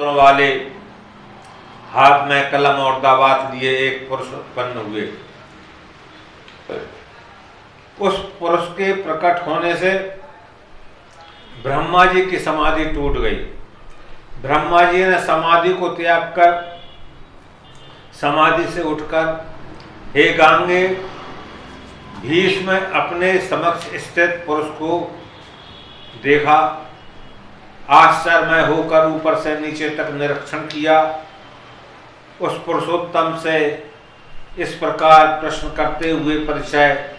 पत्रों वाले हाथ में कलम और दावात लिए एक पुरुष उत्पन्न हुए। उस पुरुष के प्रकट होने से ब्रह्मा जी की समाधि टूट गई। ब्रह्मा जी ने समाधि को त्याग कर समाधि से उठकर, हे गांगे, भीष्म अपने समक्ष स्थित पुरुष को देखा। आश्चर्यमय होकर ऊपर से नीचे तक निरीक्षण किया। उस पुरुषोत्तम से इस प्रकार प्रश्न करते हुए परिचय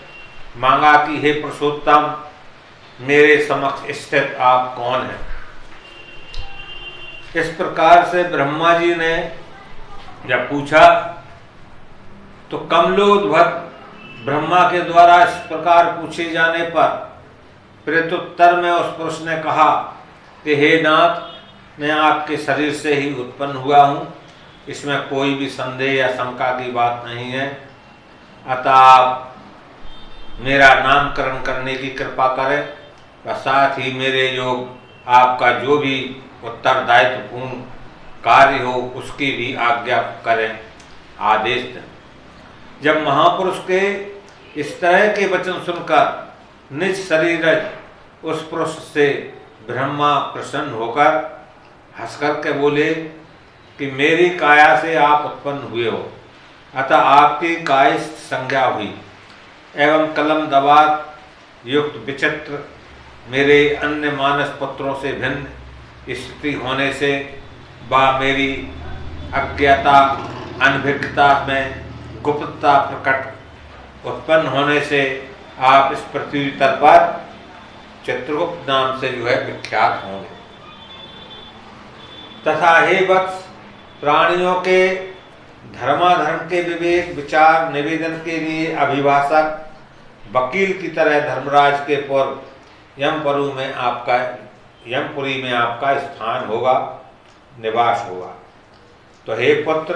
मांगा कि हे पुरुषोत्तम, मेरे समक्ष स्थित आप कौन हैं? इस प्रकार से ब्रह्मा जी ने जब पूछा तो कमलोद्भव ब्रह्मा के द्वारा इस प्रकार पूछे जाने पर प्रत्युत्तर में उस पुरुष ने कहा कि हे नाथ, मैं आपके शरीर से ही उत्पन्न हुआ हूँ, इसमें कोई भी संदेह या शंका की बात नहीं है। अतः आप मेरा नामकरण करने की कृपा करें व साथ ही मेरे योग आपका जो भी उत्तरदायित्वपूर्ण कार्य हो उसकी भी आज्ञा करें, आदेश दें। जब महापुरुष के इस तरह के वचन सुनकर निज शरीरज उस पुरुष से ब्रह्मा प्रसन्न होकर हंसकर के बोले कि मेरी काया से आप उत्पन्न हुए हो, अतः आपकी काय संज्ञा हुई एवं कलम दवात युक्त विचित्र मेरे अन्य मानस पुत्रों से भिन्न स्थिति होने से व मेरी अज्ञता अनभिज्ञता में गुप्तता प्रकट उत्पन्न होने से आप इस पृथ्वी तल पर चित्रगुप्त नाम से विख्यात होंगे। तथा हे वत्स, प्राणियों के धर्माधर्म के विवेक विचार निवेदन के लिए अभिभाषक वकील की तरह धर्मराज के पूर्व यमपुरी में आपका स्थान होगा, निवास होगा। तो हे पुत्र,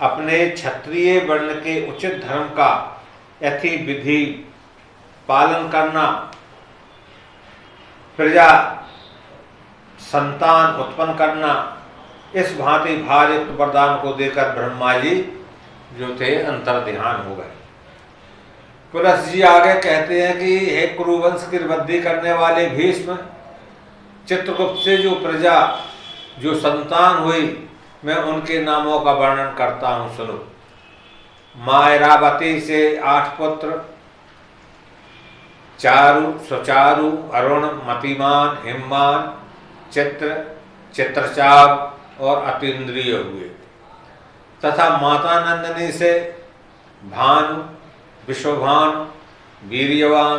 अपने क्षत्रिय वर्ण के उचित धर्म का यथि विधि पालन करना, प्रजा संतान उत्पन्न करना, इस भांति भारयुक्त वरदान को देकर ब्रह्मा जी जो थे अंतर्ध्यान हो गए। पुलस जी आगे कहते हैं कि हे कुरुवंश की वृद्धि करने वाले भीष्म, चित्रगुप्त से जो प्रजा जो संतान हुई, मैं उनके नामों का वर्णन करता हूँ, सुनो। मायरावती से 8 पुत्र, चारु, सुचारु, अरुण, मतिमान, हिममान, चित्र, चित्रचाप और अतीन्द्रिय हुए। तथा माता नंदिनी से भानु, विश्वभानु, वीर्यवान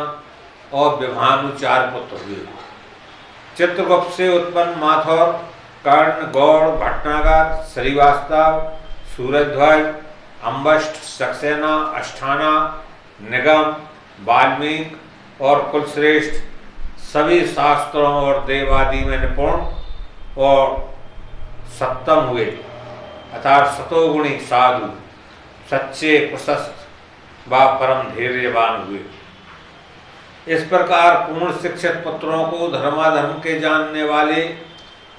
और विभानु 4 पुत्र हुए। चित्रगुप्त से उत्पन्न माथुर, कर्ण, गौड़, भटनागर, श्रीवास्तव, सूरध्वज, अम्बष्ट, सक्सेना, अष्टाना, निगम, वाल्मीकि और कुलश्रेष्ठ सभी शास्त्रों और देवादि में निपुण और सप्तम हुए, अर्थात सतोगुणी साधु, सच्चे, प्रशस्त व परम धैर्यवान हुए। इस प्रकार पूर्ण शिक्षित पुत्रों को धर्माधर्म के जानने वाले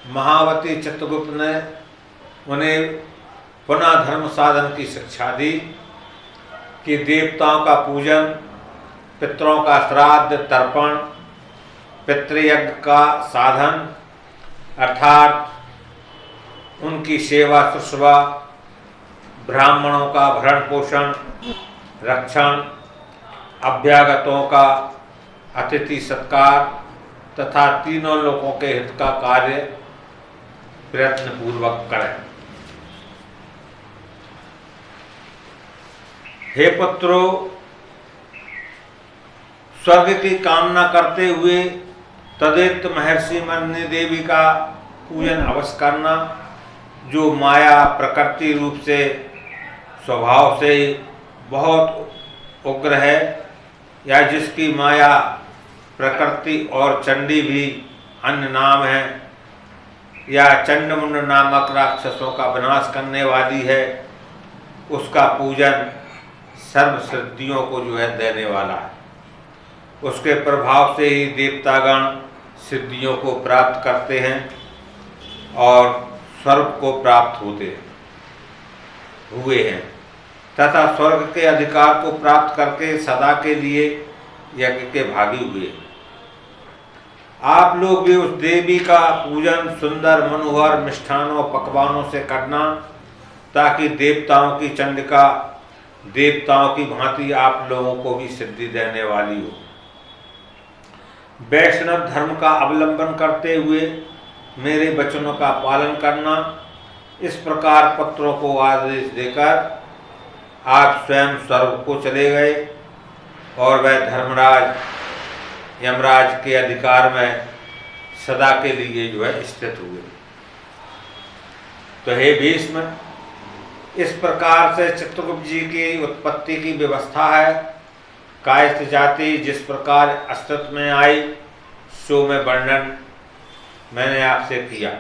महावती चित्रगुप्त ने उन्हें पुनः धर्म साधन की शिक्षा दी कि देवताओं का पूजन, पितरों का श्राद्ध तर्पण, पितृयज्ञ का साधन अर्थात उनकी सेवा शुश्रूषा, ब्राह्मणों का भरण पोषण रक्षण, अभ्यागतों का अतिथि सत्कार तथा तीनों लोगों के हित का कार्य प्रयत्न पूर्वक करें। हे पुत्रों, स्वर्ग की कामना करते हुए तदैत्य महर्षि मन्य देवी का पूजन अवश्य करना, जो माया प्रकृति रूप से स्वभाव से बहुत उग्र है, या जिसकी माया प्रकृति और चंडी भी अन्य नाम है, या चंडमुंड नामक राक्षसों का विनाश करने वाली है, उसका पूजन सर्व सिद्धियों को देने वाला है। उसके प्रभाव से ही देवतागण सिद्धियों को प्राप्त करते हैं और स्वर्ग को प्राप्त हुए हैं तथा स्वर्ग के अधिकार को प्राप्त करके सदा के लिए यज्ञ के भागी हुए। आप लोग भी उस देवी का पूजन सुंदर मनोहर मिष्ठानों पकवानों से करना, ताकि देवताओं की चंडिका देवताओं की भांति आप लोगों को भी सिद्धि देने वाली हो। वैष्णव धर्म का अवलंबन करते हुए मेरे वचनों का पालन करना। इस प्रकार पुत्रों को आदेश देकर आप स्वयं स्वर्ग को चले गए और वह धर्मराज यमराज के अधिकार में सदा के लिए स्थित हुए। तो हे भीष्म, इस प्रकार से चित्रगुप्त जी की उत्पत्ति की व्यवस्था है। कायस्थ जाति जिस प्रकार अस्तित्व में आई सो में वर्णन मैंने आपसे किया।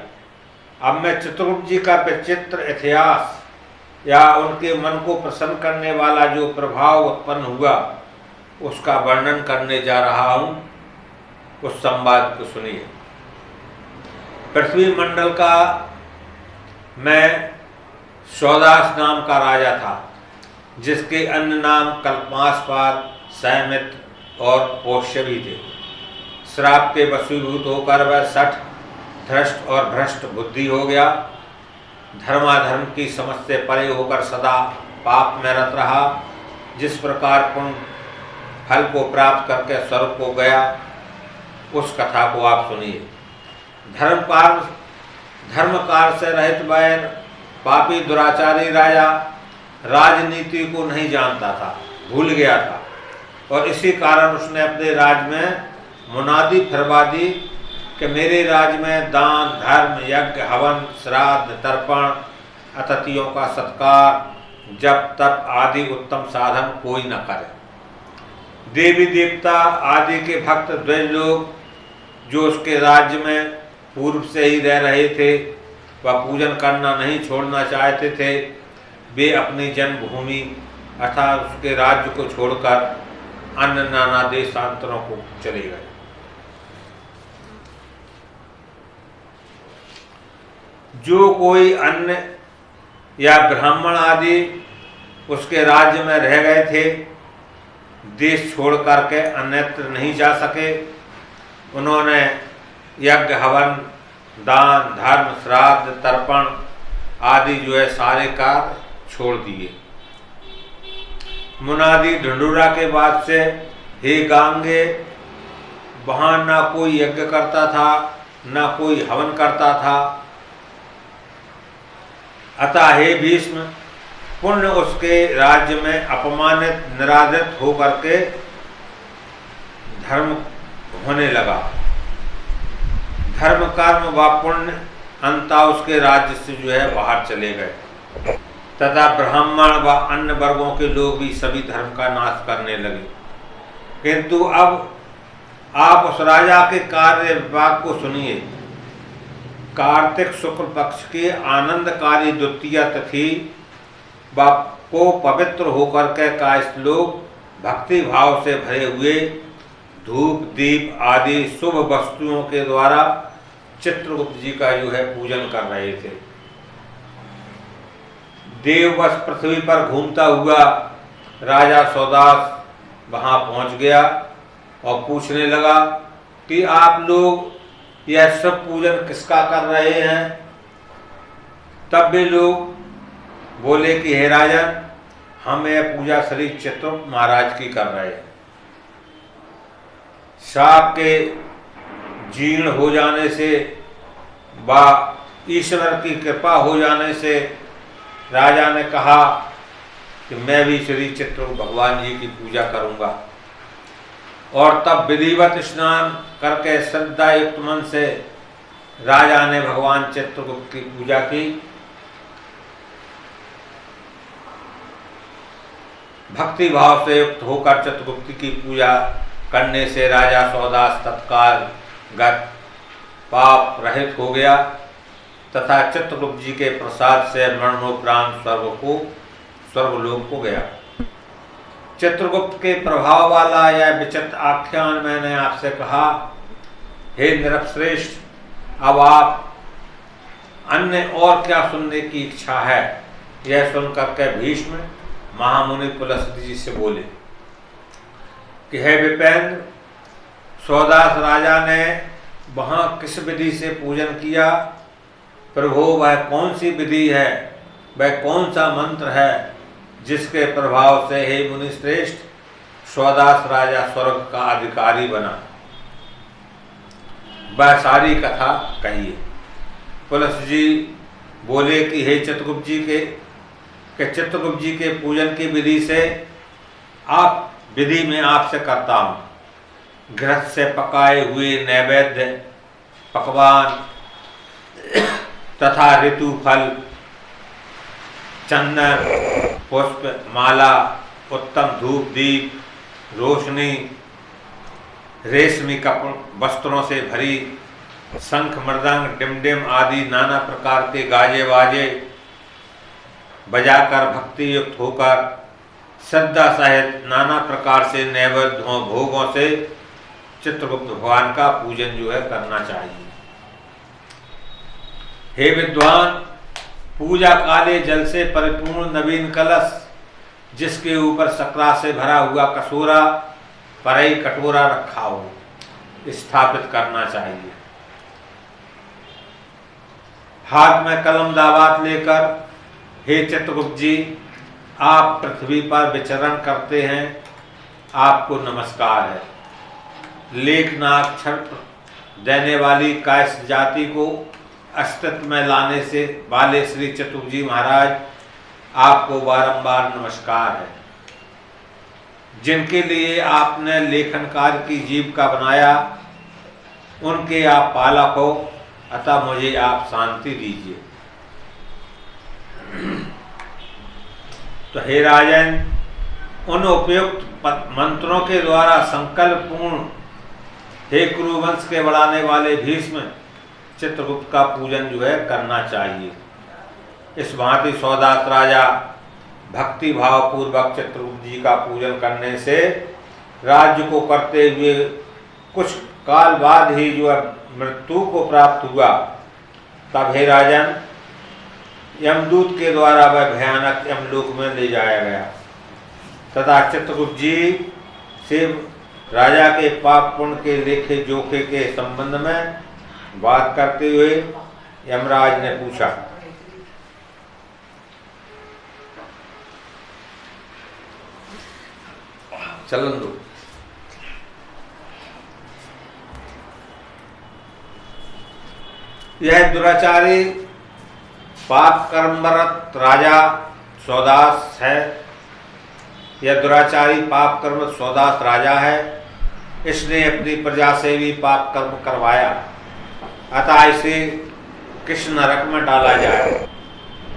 अब मैं चित्रगुप्त जी का विचित्र इतिहास या उनके मन को प्रसन्न करने वाला जो प्रभाव उत्पन्न हुआ उसका वर्णन करने जा रहा हूं। उस संवाद को सुनिए। पृथ्वी मंडल का मैं सौदास नाम का राजा था, जिसके अन्य नाम कल्पमासपाद, सैमित्र और पोष्य भी थे। श्राप के वशीभूत होकर वह सठ धृष्ट और भ्रष्ट बुद्धि हो गया। धर्माधर्म की समझ से परे होकर सदा पाप में रत रहा। जिस प्रकार पुण्य फल को प्राप्त करके स्वर्ग को गया, उस कथा को आप सुनिए। धर्म कार्य से रहित वह पापी दुराचारी राजा राजनीति को नहीं जानता था, भूल गया था, और इसी कारण उसने अपने राज्य में मुनादी फिरवा दी कि मेरे राज्य में दान धर्म यज्ञ हवन श्राद्ध तर्पण अतिथियों का सत्कार जप तप आदि उत्तम साधन कोई न करे। देवी देवता आदि के भक्त द्विज लोग जो उसके राज्य में पूर्व से ही रह रहे थे वह पूजन करना नहीं छोड़ना चाहते थे। वे अपनी जन्मभूमि अर्थात उसके राज्य को छोड़कर अन्य नाना देशांतरों को चले गए। जो कोई अन्य या ब्राह्मण आदि उसके राज्य में रह गए थे, देश छोड़ करके अन्यत्र नहीं जा सके। उन्होंने यज्ञ हवन दान धर्म श्राद्ध तर्पण आदि सारे कार्य छोड़ दिए। मुनादी ढिंढूरा के बाद से हे गांगे, वहाँ ना कोई यज्ञ करता था ना कोई हवन करता था। अतः हे भीष्म, पुण्य उसके राज्य में अपमानित निरादृत होकर के धर्म होने लगा। धर्म कर्म व पुण्य अंता उसके राज्य से बाहर चले गए तथा ब्राह्मण व अन्य वर्गों के लोग भी सभी धर्म का नाश करने लगे। किंतु अब आप उस राजा के कार्य विभाग को सुनिए। कार्तिक शुक्ल पक्ष के आनंदकारी द्वितीय तिथि को पवित्र होकर के कायस्थ लोग भक्ति भाव से भरे हुए धूप दीप आदि शुभ वस्तुओं के द्वारा चित्रगुप्त जी का पूजन कर रहे थे। देववश पृथ्वी पर घूमता हुआ राजा सौदास वहां पहुंच गया और पूछने लगा कि आप लोग यह सब पूजन किसका कर रहे हैं। तब वे लोग बोले कि हे राजन, हम यह पूजा श्री चित्रगुप्त महाराज की कर रहे हैं। शाप के जीर्ण हो जाने से व ईश्वर की कृपा हो जाने से राजा ने कहा कि मैं भी श्री चित्रगुप्त भगवान जी की पूजा करूंगा। और तब विधिवत स्नान करके श्रद्धा युक्त मन से राजा ने भगवान चित्रगुप्त की पूजा की। भक्ति भाव से युक्त होकर चित्रगुप्त की पूजा करने से राजा सौदास तत्काल गत पाप रहित हो गया तथा चित्रगुप्त जी के प्रसाद से मरणोपरांत स्वर्गलोक को गया। चित्रगुप्त के प्रभाव वाला यह विचित्र आख्यान मैंने आपसे कहा। हे नृपश्रेष्ठ, अब आप अन्य और क्या सुनने की इच्छा है? यह सुनकर के भीष्म महामुनि पुलस्त्य जी से बोले कि हे विपेंद्र, सौदास राजा ने वहाँ किस विधि से पूजन किया? प्रभु, वह कौन सी विधि है, वह कौन सा मंत्र है जिसके प्रभाव से हे मुनि श्रेष्ठ सौदास राजा स्वर्ग का अधिकारी बना? वह सारी कथा कहिए। पुलस्त्य जी बोले कि हे चित्रगुप्त जी के पूजन की विधि से विधि में आपसे करता हूँ। गृहस्थ से पकाए हुए नैवेद्य पकवान तथा ऋतु फल, चंदन, पुष्प, माला, उत्तम धूप दीप, रोशनी, रेशमी कपड़ वस्त्रों से भरी, शंख मृदंग डिमडिम आदि नाना प्रकार के गाजे बाजे बजाकर भक्ति युक्त होकर श्रद्धा सहित नाना प्रकार से नैवेद्यों भोगों से चित्रगुप्त भगवान का पूजन जो है करना चाहिए। हे विद्वान, पूजा काले जल से परिपूर्ण नवीन कलश जिसके ऊपर सकरा से भरा हुआ कसूरा परई कटोरा रखा हो स्थापित करना चाहिए। हाथ में कलम दावात लेकर हे चित्रगुप्त जी, आप पृथ्वी पर विचरण करते हैं, आपको नमस्कार है। लेखनाक्षर देने वाली कायस्थ जाति को अस्तित्व में लाने से वाले श्री चित्रगुप्त जी महाराज, आपको बारंबार नमस्कार है। जिनके लिए आपने लेखन कार्य की जीविका बनाया, उनके आप पालक हो, अतः मुझे आप शांति दीजिए। तो हे राजन, उन उपयुक्त मंत्रों के द्वारा संकल्प पूर्ण हे कुरुवंश के बढ़ाने वाले भीष्म चित्रगुप्त का पूजन जो है करना चाहिए। इस भांति सौदास राजा भक्ति भाव पूर्वक चित्रगुप्त जी का पूजन करने से राज्य को करते हुए कुछ काल बाद ही जो है मृत्यु को प्राप्त हुआ। तब हे राजन, यमदूत के द्वारा वह भयानक यमलोक में ले जाया गया तथा चित्रगुप्त जी से राजा के पाप पुण्य के लेखे जोखे के संबंध में बात करते हुए यमराज ने पूछा, चलन दो। यह दुराचारी पाप कर्मरत राजा सौदास है। यह दुराचारी पाप कर्म सौदास राजा है। इसने अपनी प्रजा से भी पाप कर्म करवाया, अतः इसे कृष्ण नरक में डाला जाए।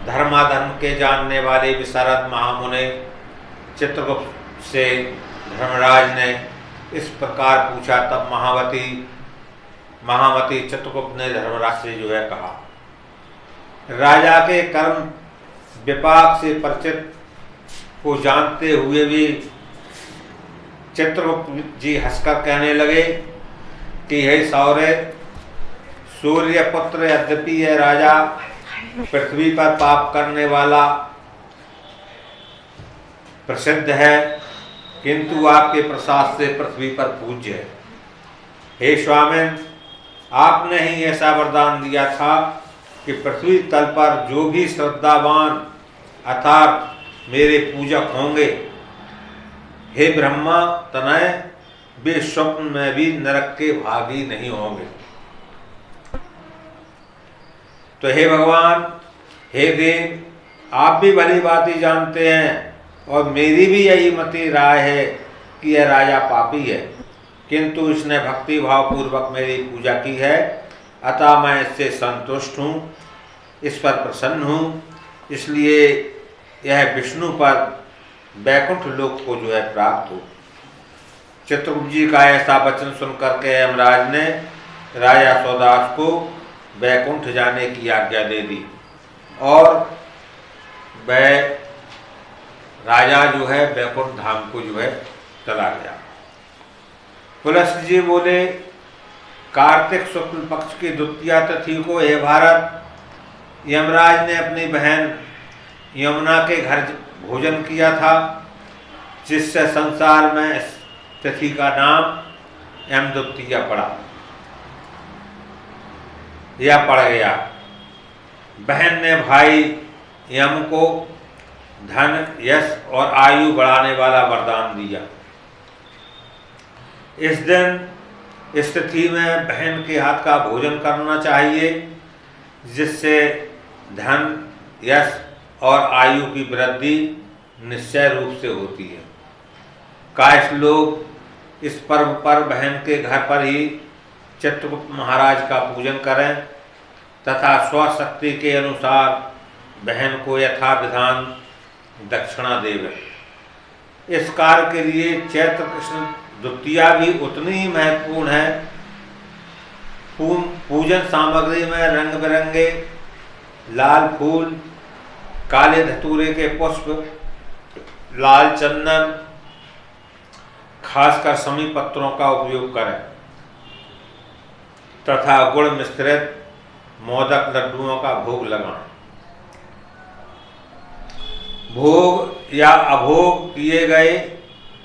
धर्माधर्म के जानने वाले विशारद महामुनि चित्रगुप्त से धर्मराज ने इस प्रकार पूछा। तब महामती चित्रगुप्त ने धर्मराज से जो है कहा, राजा के कर्म विपाक से परिचित को जानते हुए भी चित्रगुप्त जी हंसकर कहने लगे कि हे सौर्य, सूर्य पुत्र यद्यपि यह राजा पृथ्वी पर पाप करने वाला प्रसिद्ध है, किंतु आपके प्रसाद से पृथ्वी पर पूज्य है। हे स्वामिन, आपने ही ऐसा वरदान दिया था कि पृथ्वी तल पर जो भी श्रद्धावान अर्थात मेरे पूजक होंगे, हे ब्रह्मा तनय, वे स्वप्न में भी नरक के भागी नहीं होंगे। तो हे भगवान, हे देव, आप भी भली बात ही जानते हैं और मेरी भी यही मति राय है कि यह राजा पापी है, किंतु इसने भक्ति भाव पूर्वक मेरी पूजा की है, अतः मैं इससे संतुष्ट हूँ, इस पर प्रसन्न हूँ। इसलिए यह विष्णु पर वैकुंठ लोक को जो है प्राप्त हो। चित्रगुप्त जी का ऐसा वचन सुनकर के यमराज ने राजा सौदास को वैकुंठ जाने की आज्ञा दे दी और वह राजा जो है वैकुंठ धाम को जो है चला गया। पुलस्त्य जी बोले, कार्तिक शुक्ल पक्ष की द्वितीया तिथि को हे भारत, यमराज ने अपनी बहन यमुना के घर भोजन किया था, जिससे संसार में इस तिथि का नाम यमद्वितीया पड़ा या पड़ गया। बहन ने भाई यम को धन, यश और आयु बढ़ाने वाला वरदान दिया। इस दिन इस तिथि में बहन के हाथ का भोजन करना चाहिए, जिससे धन, यश और आयु की वृद्धि निश्चय रूप से होती है। काश लोग इस पर्व पर बहन के घर पर ही चित्रगुप्त महाराज का पूजन करें तथा स्वशक्ति के अनुसार बहन को यथा विधान दक्षिणा देवें। इस कार्य के लिए चैत्र कृष्ण द्वितीया भी उतनी ही महत्वपूर्ण है। पूजन सामग्री में रंग बिरंगे लाल फूल, काले धतूरे के पुष्प, लाल चंदन, खासकर समी पत्रों का उपयोग करें तथा गुड़ मिश्रित मोदक लड्डुओं का भोग लगाएं। भोग या अभोग किए गए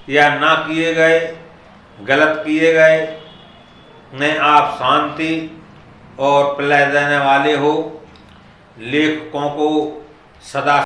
या ना किए गए, गलत किए गए में आप शांति और प्रलय देने वाले हो। लेखकों को सदा